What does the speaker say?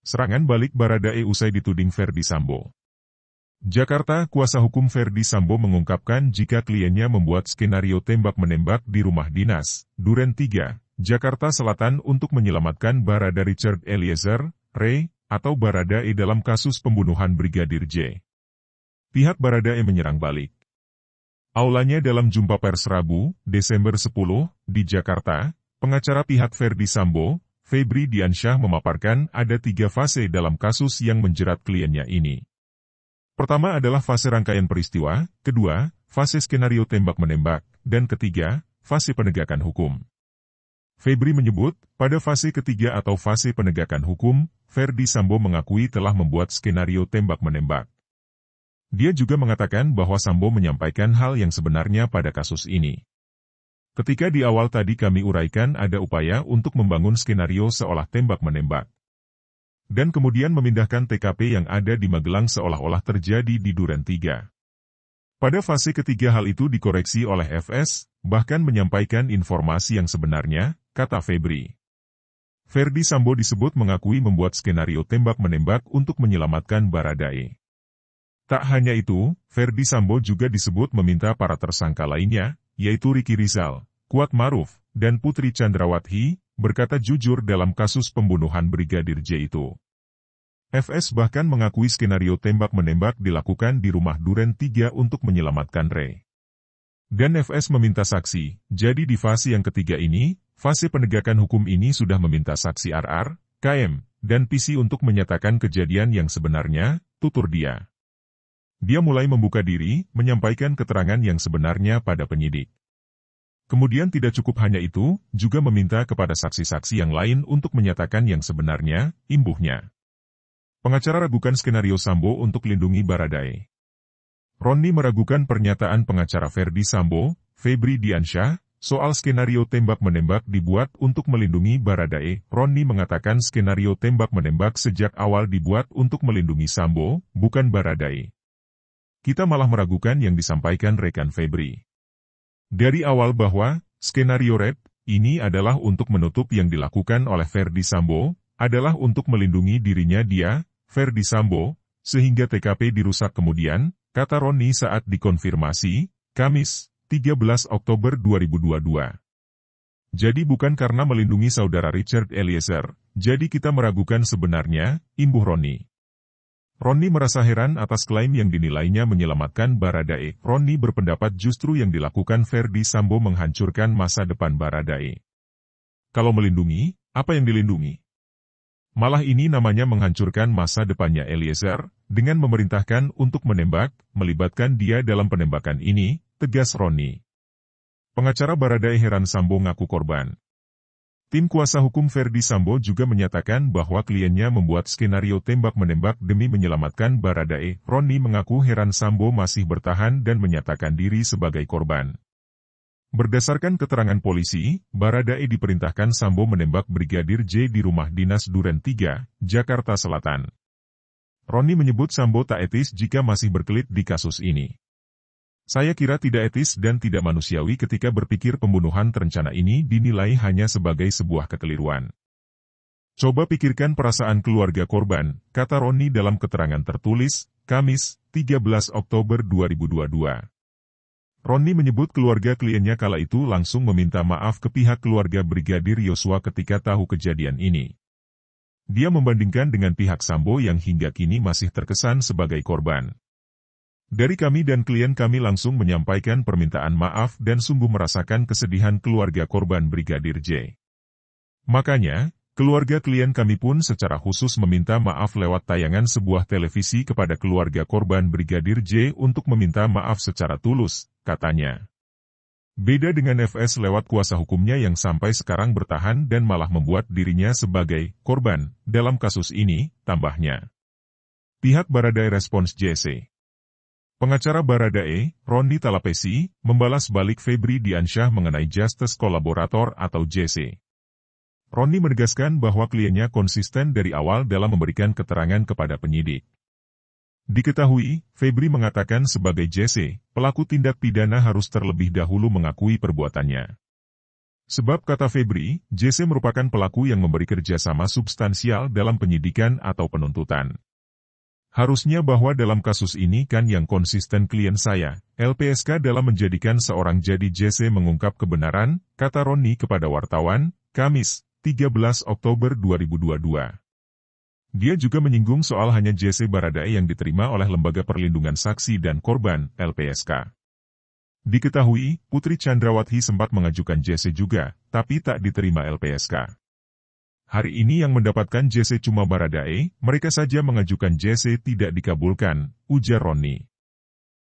Serangan balik Baradae usai dituding Ferdy Sambo. Jakarta, kuasa hukum Ferdy Sambo mengungkapkan jika kliennya membuat skenario tembak-menembak di rumah dinas, Duren 3, Jakarta Selatan untuk menyelamatkan Barada Richard Eliezer, Ray, atau Baradae dalam kasus pembunuhan Brigadir J. Pihak Baradae menyerang balik. Aulanya dalam jumpa pers Rabu, Desember 10, di Jakarta, pengacara pihak Ferdy Sambo, Febri Diansyah memaparkan ada 3 fase dalam kasus yang menjerat kliennya ini. Pertama adalah fase rangkaian peristiwa, kedua, fase skenario tembak-menembak, dan ketiga, fase penegakan hukum. Febri menyebut, pada fase ketiga atau fase penegakan hukum, Ferdy Sambo mengakui telah membuat skenario tembak-menembak. Dia juga mengatakan bahwa Sambo menyampaikan hal yang sebenarnya pada kasus ini. Ketika di awal tadi kami uraikan ada upaya untuk membangun skenario seolah tembak-menembak. Dan kemudian memindahkan TKP yang ada di Magelang seolah-olah terjadi di Duren 3. Pada fase ketiga hal itu dikoreksi oleh FS, bahkan menyampaikan informasi yang sebenarnya, kata Febri. Ferdy Sambo disebut mengakui membuat skenario tembak-menembak untuk menyelamatkan Baradae. Tak hanya itu, Ferdy Sambo juga disebut meminta para tersangka lainnya, yaitu Ricky Rizal, Kuat Maruf, dan Putri Chandrawati, berkata jujur dalam kasus pembunuhan Brigadir J itu. FS bahkan mengakui skenario tembak-menembak dilakukan di rumah Duren 3 untuk menyelamatkan Ray. Dan FS meminta saksi, jadi di fase yang ketiga ini, fase penegakan hukum ini sudah meminta saksi RR, KM, dan PC untuk menyatakan kejadian yang sebenarnya, tutur dia. Dia mulai membuka diri, menyampaikan keterangan yang sebenarnya pada penyidik. Kemudian tidak cukup hanya itu, juga meminta kepada saksi-saksi yang lain untuk menyatakan yang sebenarnya, imbuhnya. Pengacara ragukan skenario Sambo untuk lindungi Baradae. Roni meragukan pernyataan pengacara Ferdy Sambo, Febri Diansyah, soal skenario tembak-menembak dibuat untuk melindungi Baradae. Roni mengatakan skenario tembak-menembak sejak awal dibuat untuk melindungi Sambo, bukan Baradae. Kita malah meragukan yang disampaikan rekan Febri. Dari awal bahwa, skenario rap, ini adalah untuk menutup yang dilakukan oleh Ferdy Sambo, adalah untuk melindungi dirinya dia, Ferdy Sambo, sehingga TKP dirusak kemudian, kata Roni saat dikonfirmasi, Kamis, 13 Oktober 2022. Jadi bukan karena melindungi saudara Richard Eliezer, jadi kita meragukan sebenarnya, imbuh Roni. Roni merasa heran atas klaim yang dinilainya menyelamatkan Baradae. Roni berpendapat justru yang dilakukan Ferdy Sambo menghancurkan masa depan Baradae. Kalau melindungi, apa yang dilindungi? Malah ini namanya menghancurkan masa depannya Eliezer, dengan memerintahkan untuk menembak, melibatkan dia dalam penembakan ini, tegas Roni. Pengacara Baradae heran Sambo ngaku korban. Tim kuasa hukum Ferdy Sambo juga menyatakan bahwa kliennya membuat skenario tembak-menembak demi menyelamatkan Baradae. Roni mengaku heran Sambo masih bertahan dan menyatakan diri sebagai korban. Berdasarkan keterangan polisi, Baradae diperintahkan Sambo menembak Brigadir J di rumah dinas Duren 3, Jakarta Selatan. Roni menyebut Sambo tak etis jika masih berkelit di kasus ini. Saya kira tidak etis dan tidak manusiawi ketika berpikir pembunuhan terencana ini dinilai hanya sebagai sebuah kekeliruan. Coba pikirkan perasaan keluarga korban, kata Roni dalam keterangan tertulis, Kamis, 13 Oktober 2022. Roni menyebut keluarga kliennya kala itu langsung meminta maaf ke pihak keluarga Brigadir Yosua ketika tahu kejadian ini. Dia membandingkan dengan pihak Sambo yang hingga kini masih terkesan sebagai korban. Dari kami dan klien kami langsung menyampaikan permintaan maaf dan sungguh merasakan kesedihan keluarga korban Brigadir J. Makanya, keluarga klien kami pun secara khusus meminta maaf lewat tayangan sebuah televisi kepada keluarga korban Brigadir J untuk meminta maaf secara tulus, katanya. Beda dengan FS lewat kuasa hukumnya yang sampai sekarang bertahan dan malah membuat dirinya sebagai korban dalam kasus ini, tambahnya. Pihak Baradae respons JC. Pengacara Baradae, Roni Talapesi, membalas balik Febri Diansyah mengenai Justice Collaborator atau JC. Roni menegaskan bahwa kliennya konsisten dari awal dalam memberikan keterangan kepada penyidik. Diketahui, Febri mengatakan sebagai JC, pelaku tindak pidana harus terlebih dahulu mengakui perbuatannya. Sebab kata Febri, JC merupakan pelaku yang memberi kerjasama substansial dalam penyidikan atau penuntutan. Harusnya bahwa dalam kasus ini kan yang konsisten klien saya, LPSK dalam menjadikan seorang jadi JC mengungkap kebenaran, kata Roni kepada wartawan, Kamis, 13 Oktober 2022. Dia juga menyinggung soal hanya JC Baradae yang diterima oleh Lembaga Perlindungan Saksi dan Korban, LPSK. Diketahui, Putri Chandrawati sempat mengajukan JC juga, tapi tak diterima LPSK. Hari ini yang mendapatkan JC cuma Baradae, mereka saja mengajukan JC tidak dikabulkan, ujar Roni.